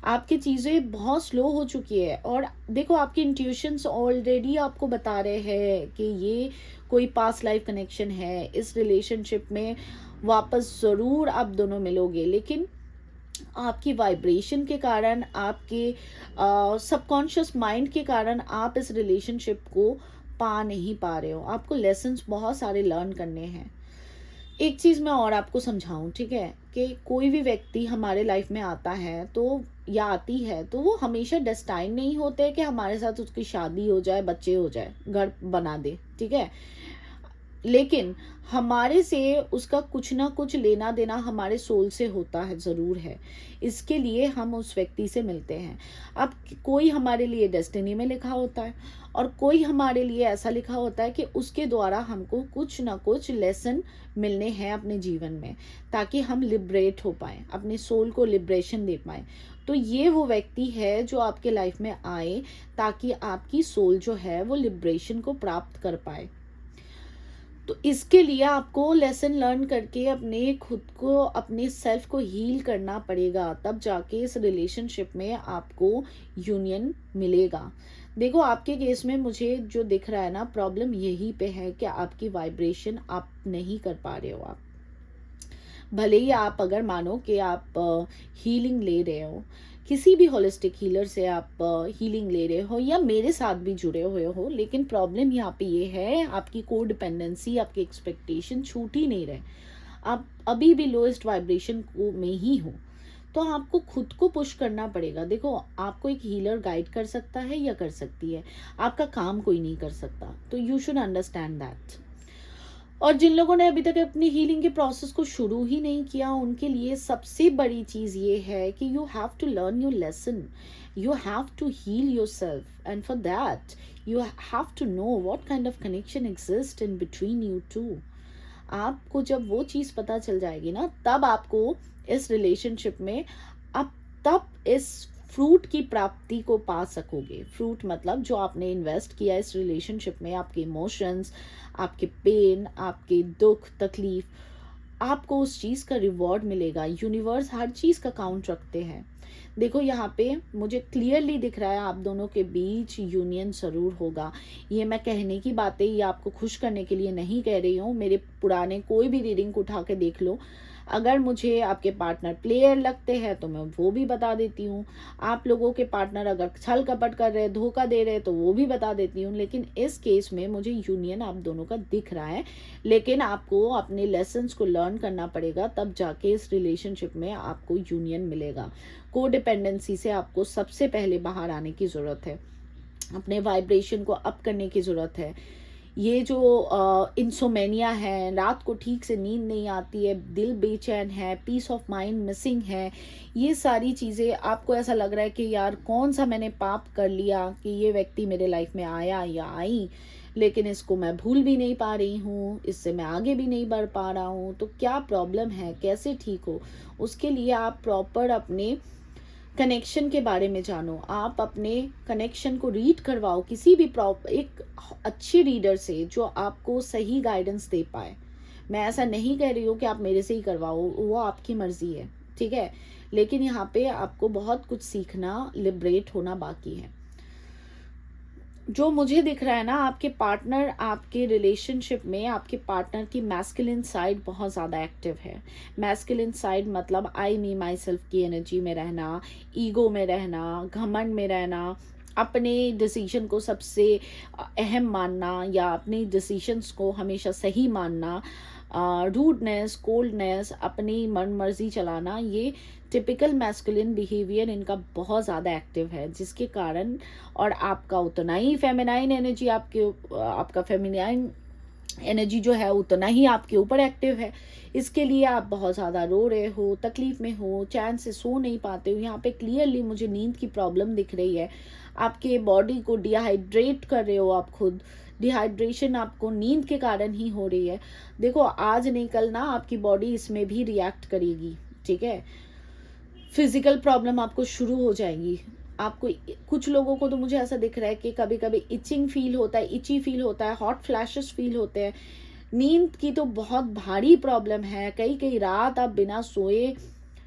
आपकी चीज़ें बहुत स्लो हो चुकी है, और देखो आपके इंट्यूशंस ऑलरेडी आपको बता रहे हैं कि ये कोई पास्ट लाइफ कनेक्शन है, इस रिलेशनशिप में वापस ज़रूर आप दोनों मिलोगे, लेकिन आपकी वाइब्रेशन के कारण, आपके सबकॉन्शियस माइंड के कारण आप इस रिलेशनशिप को पा नहीं पा रहे हो। आपको लेसन्स बहुत सारे लर्न करने हैं। एक चीज़ मैं और आपको समझाऊं, ठीक है, कि कोई भी व्यक्ति हमारे लाइफ में आता है तो या आती है तो वो हमेशा डेस्टाइन नहीं होते कि हमारे साथ उसकी शादी हो जाए, बच्चे हो जाए, घर बना दे, ठीक है, लेकिन हमारे से उसका कुछ ना कुछ लेना देना हमारे सोल से होता है, ज़रूर है। इसके लिए हम उस व्यक्ति से मिलते हैं। अब कोई हमारे लिए डेस्टिनी में लिखा होता है, और कोई हमारे लिए ऐसा लिखा होता है कि उसके द्वारा हमको कुछ ना कुछ लेसन मिलने हैं अपने जीवन में, ताकि हम लिबरेट हो पाएँ, अपने सोल को लिबरेशन दे पाएँ। तो ये वो व्यक्ति है जो आपके लाइफ में आए ताकि आपकी सोल जो है वो लिबरेशन को प्राप्त कर पाए। तो इसके लिए आपको लेसन लर्न करके अपने खुद को, अपने सेल्फ को हील करना पड़ेगा, तब जाके इस रिलेशनशिप में आपको यूनियन मिलेगा। देखो आपके केस में मुझे जो दिख रहा है ना, प्रॉब्लम यही पे है कि आपकी वाइब्रेशन आप नहीं कर पा रहे हो। आप भले ही आप अगर मानो कि आप हीलिंग ले रहे हो, किसी भी होलिस्टिक हीलर से आप हीलिंग ले रहे हो या मेरे साथ भी जुड़े हुए हो, लेकिन प्रॉब्लम यहाँ पे ये है, आपकी को डिपेंडेंसी, आपकी एक्सपेक्टेशन छूट ही नहीं रहे। आप अभी भी लोएस्ट वाइब्रेशन को में ही हो, तो आपको खुद को पुश करना पड़ेगा। देखो आपको एक हीलर गाइड कर सकता है या कर सकती है, आपका काम कोई नहीं कर सकता, तो यू शुड अंडरस्टैंड दैट। और जिन लोगों ने अभी तक अपनी हीलिंग के प्रोसेस को शुरू ही नहीं किया, उनके लिए सबसे बड़ी चीज़ ये है कि you have to learn your lesson, you have to heal yourself, and for that you have to know what kind of connection exist in between you two. आपको जब वो चीज़ पता चल जाएगी ना, तब आपको इस रिलेशनशिप में आप तब इस फ्रूट की प्राप्ति को पा सकोगे। फ्रूट मतलब जो आपने इन्वेस्ट किया इस रिलेशनशिप में, आपके इमोशंस, आपके पेन, आपके दुख तकलीफ, आपको उस चीज़ का रिवॉर्ड मिलेगा। यूनिवर्स हर चीज़ का काउंट रखते हैं। देखो यहाँ पे मुझे क्लियरली दिख रहा है आप दोनों के बीच यूनियन ज़रूर होगा। ये मैं कहने की बातें ये आपको खुश करने के लिए नहीं कह रही हूँ। मेरे पुराने कोई भी रीडिंग को उठा के देख लो, अगर मुझे आपके पार्टनर प्लेयर लगते हैं तो मैं वो भी बता देती हूँ। आप लोगों के पार्टनर अगर छल कपट कर रहे, धोखा दे रहे, तो वो भी बता देती हूँ। लेकिन इस केस में मुझे यूनियन आप दोनों का दिख रहा है, लेकिन आपको अपने लेसन्स को लर्न करना पड़ेगा, तब जाके इस रिलेशनशिप में आपको यूनियन मिलेगा। को डिपेंडेंसी से आपको सबसे पहले बाहर आने की ज़रूरत है, अपने वाइब्रेशन को अप करने की ज़रूरत है। ये जो इंसोमेनिया है, रात को ठीक से नींद नहीं आती है, दिल बेचैन है, पीस ऑफ माइंड मिसिंग है, ये सारी चीज़ें आपको ऐसा लग रहा है कि यार कौन सा मैंने पाप कर लिया कि ये व्यक्ति मेरे लाइफ में आया या आई, लेकिन इसको मैं भूल भी नहीं पा रही हूँ, इससे मैं आगे भी नहीं बढ़ पा रहा हूँ। तो क्या प्रॉब्लम है, कैसे ठीक हो, उसके लिए आप प्रॉपर अपने कनेक्शन के बारे में जानो। आप अपने कनेक्शन को रीड करवाओ किसी भी एक अच्छी रीडर से जो आपको सही गाइडेंस दे पाए। मैं ऐसा नहीं कह रही हूँ कि आप मेरे से ही करवाओ, वो आपकी मर्जी है, ठीक है, लेकिन यहाँ पे आपको बहुत कुछ सीखना, लिबरेट होना बाकी है। जो मुझे दिख रहा है ना, आपके पार्टनर, आपके रिलेशनशिप में आपके पार्टनर की मैस्कुलिन साइड बहुत ज़्यादा एक्टिव है। मैस्कुलिन साइड मतलब आई मी माई सेल्फ की एनर्जी में रहना, ईगो में रहना, घमंड में रहना, अपने डिसीजन को सबसे अहम मानना या अपने डिसीजंस को हमेशा सही मानना, रूडनेस, कोल्डनेस, अपनी मन मर्जी चलाना, ये टिपिकल मैस्कुलिन बिहेवियर इनका बहुत ज़्यादा एक्टिव है, जिसके कारण और आपका उतना ही फेमिनाइन एनर्जी, आपका फेमिनाइन एनर्जी जो है उतना ही आपके ऊपर एक्टिव है। इसके लिए आप बहुत ज़्यादा रो रहे हो, तकलीफ़ में हो, चैन से सो नहीं पाते हो। यहाँ पे क्लियरली मुझे नींद की प्रॉब्लम दिख रही है। आपके बॉडी को डिहाइड्रेट कर रहे हो आप खुद। डिहाइड्रेशन आपको नींद के कारण ही हो रही है। देखो आज नहीं कल ना आपकी बॉडी इसमें भी रिएक्ट करेगी, ठीक है। फिजिकल प्रॉब्लम आपको शुरू हो जाएगी। आपको कुछ लोगों को तो मुझे ऐसा दिख रहा है कि कभी कभी इचिंग फील होता है, इची फील होता है, हॉट फ्लैशेस फील होते हैं। नींद की तो बहुत भारी प्रॉब्लम है। कई कई रात आप बिना सोए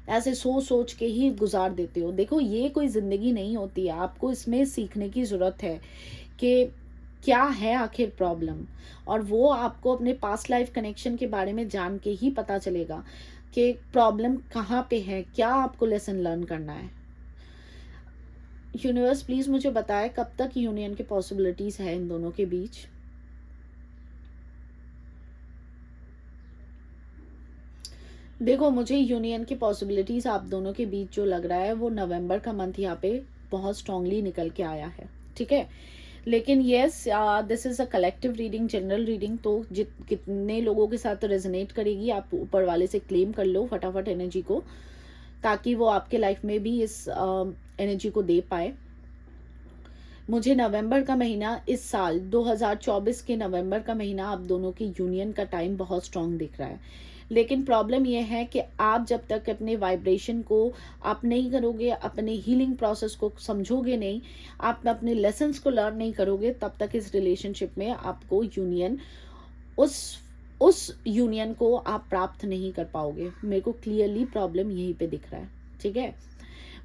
ऐसे सोच के ही गुजार देते हो। देखो ये कोई ज़िंदगी नहीं होती है। आपको इसमें सीखने की ज़रूरत है कि क्या है आखिर प्रॉब्लम, और वो आपको अपने पास्ट लाइफ कनेक्शन के बारे में जान के ही पता चलेगा कि प्रॉब्लम कहाँ पे है, क्या आपको लेसन लर्न करना है। यूनिवर्स प्लीज़ मुझे बताए कब तक यूनियन की पॉसिबिलिटीज़ है इन दोनों के बीच। देखो मुझे यूनियन की पॉसिबिलिटीज़ आप दोनों के बीच जो लग रहा है वो नवंबर का मंथ यहाँ पे बहुत स्ट्रांगली निकल के आया है, ठीक है। लेकिन yes this is a collective reading, general reading, तो कितने लोगों के साथ रेजोनेट करेगी आप ऊपर वाले से क्लेम कर लो फटाफट एनर्जी को, ताकि वो आपके लाइफ में भी इस एनर्जी को दे पाए। मुझे नवंबर का महीना इस साल 2024 के नवंबर का महीना आप दोनों की यूनियन का टाइम बहुत स्ट्रांग दिख रहा है। लेकिन प्रॉब्लम यह है कि आप जब तक अपने वाइब्रेशन को आप नहीं करोगे, अपने हीलिंग प्रोसेस को समझोगे नहीं, आप अपने लेसन्स को लर्न नहीं करोगे, तब तक इस रिलेशनशिप में आपको यूनियन उस यूनियन को आप प्राप्त नहीं कर पाओगे। मेरे को क्लियरली प्रॉब्लम यहीं पे दिख रहा है, ठीक है।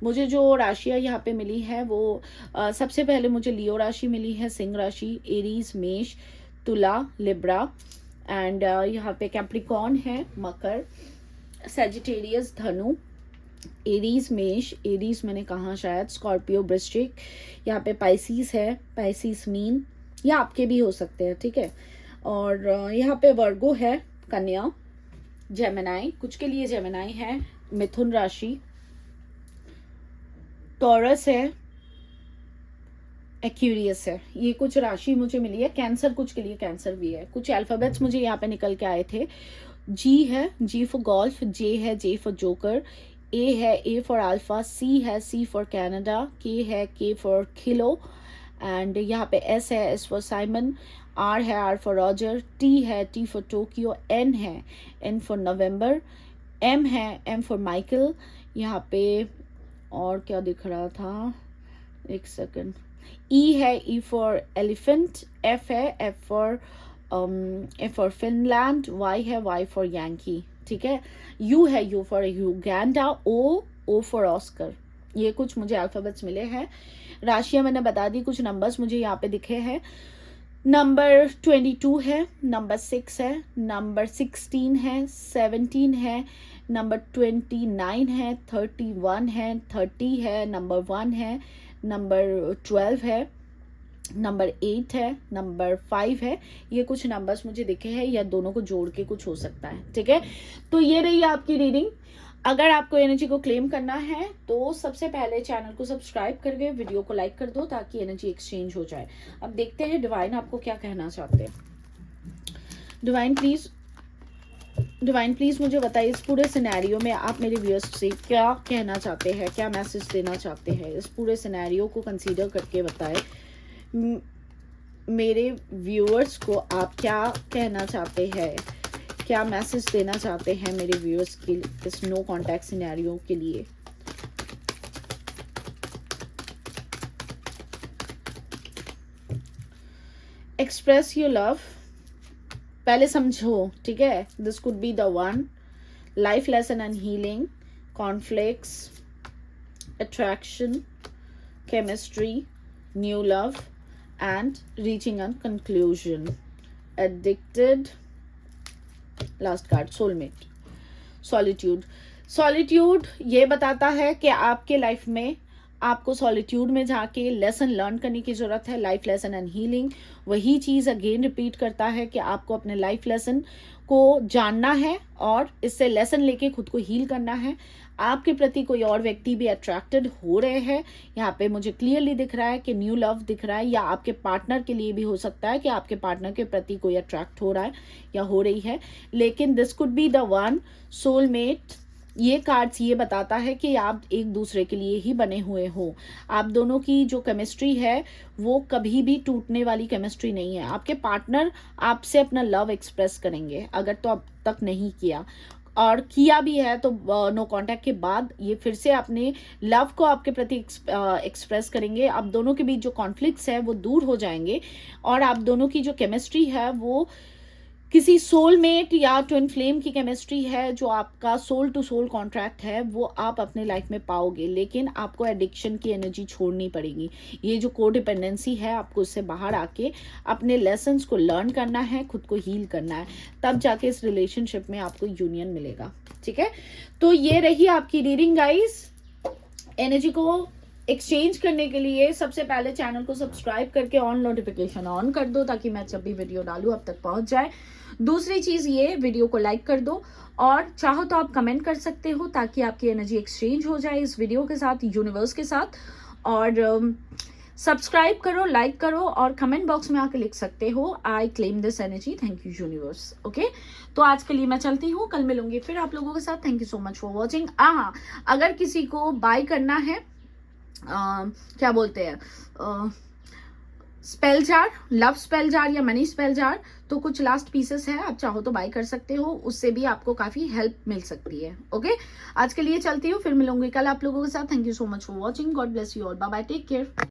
मुझे जो राशियाँ यहाँ पे मिली है वो सबसे पहले मुझे लियो राशि मिली है, सिंह राशि, एरीज, मेष, तुला, लिब्रा, एंड यहाँ पे कैप्रिकॉर्न है, मकर, सेजिटेरियस, धनु, एरीज, मेष, एरीज मैंने कहा शायद, स्कॉर्पियो, वृश्चिक, यहाँ पे पाइसिस है, पाइसिस मीन, या आपके भी हो सकते हैं, ठीक है। और यहाँ पे वर्गो है, कन्या, जेमिनाई, कुछ के लिए जेमिनाई है, मिथुन राशि, टॉरस है, एक्यूरियस है। ये कुछ राशि मुझे मिली है। कैंसर, कुछ के लिए कैंसर भी है। कुछ अल्फ़ाबेट्स मुझे यहाँ पे निकल के आए थे। जी है, जी फॉर गोल्फ, जे है, जे फॉर जोकर, ए है, ए फॉर अल्फा, सी है, सी फॉर कनाडा, के है, के फॉर किलो, एंड यहाँ पे एस है, एस फॉर साइमन, आर है, आर फॉर रॉजर, टी है, टी फॉर टोक्यो, एन है, एन फॉर नवंबर, एम है, एम फॉर माइकल। यहाँ पे और क्या दिख रहा था, एक सेकंड, ई है, ई फॉर एलिफेंट, एफ है, एफ फॉर फिनलैंड, वाई है, वाई फॉर यांकी, ठीक है। यू है, U for Uganda, O for Oscar. ये कुछ मुझे अल्फाबेट्स मिले हैं। राशियां मैंने बता दी। कुछ नंबर्स मुझे यहाँ पे दिखे हैं। नंबर 22 है, नंबर 6 है, नंबर 16 है, 17 है, नंबर 29 है, 31 है, 30 है, नंबर 1 है, नंबर 12 है, नंबर 8 है, नंबर 5 है। ये कुछ नंबर्स मुझे दिखे हैं, या दोनों को जोड़ के कुछ हो सकता है, ठीक है। तो ये रही आपकी रीडिंग। अगर आपको एनर्जी को क्लेम करना है तो सबसे पहले चैनल को सब्सक्राइब करके वीडियो को लाइक कर दो, ताकि एनर्जी एक्सचेंज हो जाए। अब देखते हैं डिवाइन आपको क्या कहना चाहते हैं। डिवाइन प्लीज मुझे बताइए, इस पूरे सिनेरियो में आप मेरे व्यूअर्स से क्या कहना चाहते हैं, क्या मैसेज देना चाहते हैं। इस पूरे सिनेरियो को कंसीडर करके बताएं मेरे व्यूअर्स को, आप क्या कहना चाहते हैं, क्या मैसेज देना चाहते हैं मेरे व्यूअर्स के इस नो कॉन्टैक्ट सिनेरियो के लिए। एक्सप्रेस योर लव, पहले समझो, ठीक है। This could be the one, life lesson and healing, conflicts, attraction, chemistry, new love, and reaching a conclusion, addicted, last card, soulmate, solitude. Solitude ये बताता है कि आपके लाइफ में आपको सॉलिट्यूड में जाके लेसन लर्न करने की ज़रूरत है। लाइफ लेसन एंड हीलिंग वही चीज़ अगेन रिपीट करता है कि आपको अपने लाइफ लेसन को जानना है और इससे लेसन लेके खुद को हील करना है। आपके प्रति कोई और व्यक्ति भी अट्रैक्टेड हो रहे हैं। यहाँ पे मुझे क्लियरली दिख रहा है कि न्यू लव दिख रहा है, या आपके पार्टनर के लिए भी हो सकता है कि आपके पार्टनर के प्रति कोई अट्रैक्ट हो रहा है या हो रही है। लेकिन this could be the one soulmate. ये कार्ड्स ये बताता है कि आप एक दूसरे के लिए ही बने हुए हो। आप दोनों की जो केमिस्ट्री है वो कभी भी टूटने वाली केमिस्ट्री नहीं है। आपके पार्टनर आपसे अपना लव एक्सप्रेस करेंगे, अगर तो अब तक नहीं किया, और किया भी है तो नो कांटेक्ट के बाद ये फिर से अपने लव को आपके प्रति एक्सप्रेस करेंगे। आप दोनों के बीच जो कॉन्फ्लिक्ट्स है वो दूर हो जाएंगे, और आप दोनों की जो केमिस्ट्री है वो किसी सोलमेट या ट्विन फ्लेम की केमिस्ट्री है, जो आपका सोल टू सोल कॉन्ट्रैक्ट है वो आप अपने लाइफ में पाओगे। लेकिन आपको एडिक्शन की एनर्जी छोड़नी पड़ेगी। ये जो कोडिपेंडेंसी है, आपको उससे बाहर आके अपने लेसन्स को लर्न करना है, खुद को हील करना है, तब जाके इस रिलेशनशिप में आपको यूनियन मिलेगा। ठीक है, तो ये रही आपकी रीडिंग गाइस। एनर्जी को एक्सचेंज करने के लिए सबसे पहले चैनल को सब्सक्राइब करके ऑन नोटिफिकेशन ऑन कर दो, ताकि मैं जब भी वीडियो डालूं अब तक पहुंच जाए। दूसरी चीज ये, वीडियो को लाइक कर दो, और चाहो तो आप कमेंट कर सकते हो ताकि आपकी एनर्जी एक्सचेंज हो जाए इस वीडियो के साथ, यूनिवर्स के साथ। और सब्सक्राइब करो, लाइक करो, और कमेंट बॉक्स में आके लिख सकते हो I claim this energy, thank you universe. Okay, तो आज के लिए मैं चलती हूँ, कल मिलूंगी फिर आप लोगों के साथ। Thank you so much for watching. हाँ, अगर किसी को बाय करना है क्या बोलते हैं spell jar, love spell jar या मनी स्पेल जार, तो कुछ लास्ट पीसेस है, आप चाहो तो बाय कर सकते हो, उससे भी आपको काफी हेल्प मिल सकती है। ओके, आज के लिए चलती हूँ, फिर मिलूंगी कल आप लोगों के साथ। Thank you so much for watching. God bless you all, bye bye, take care.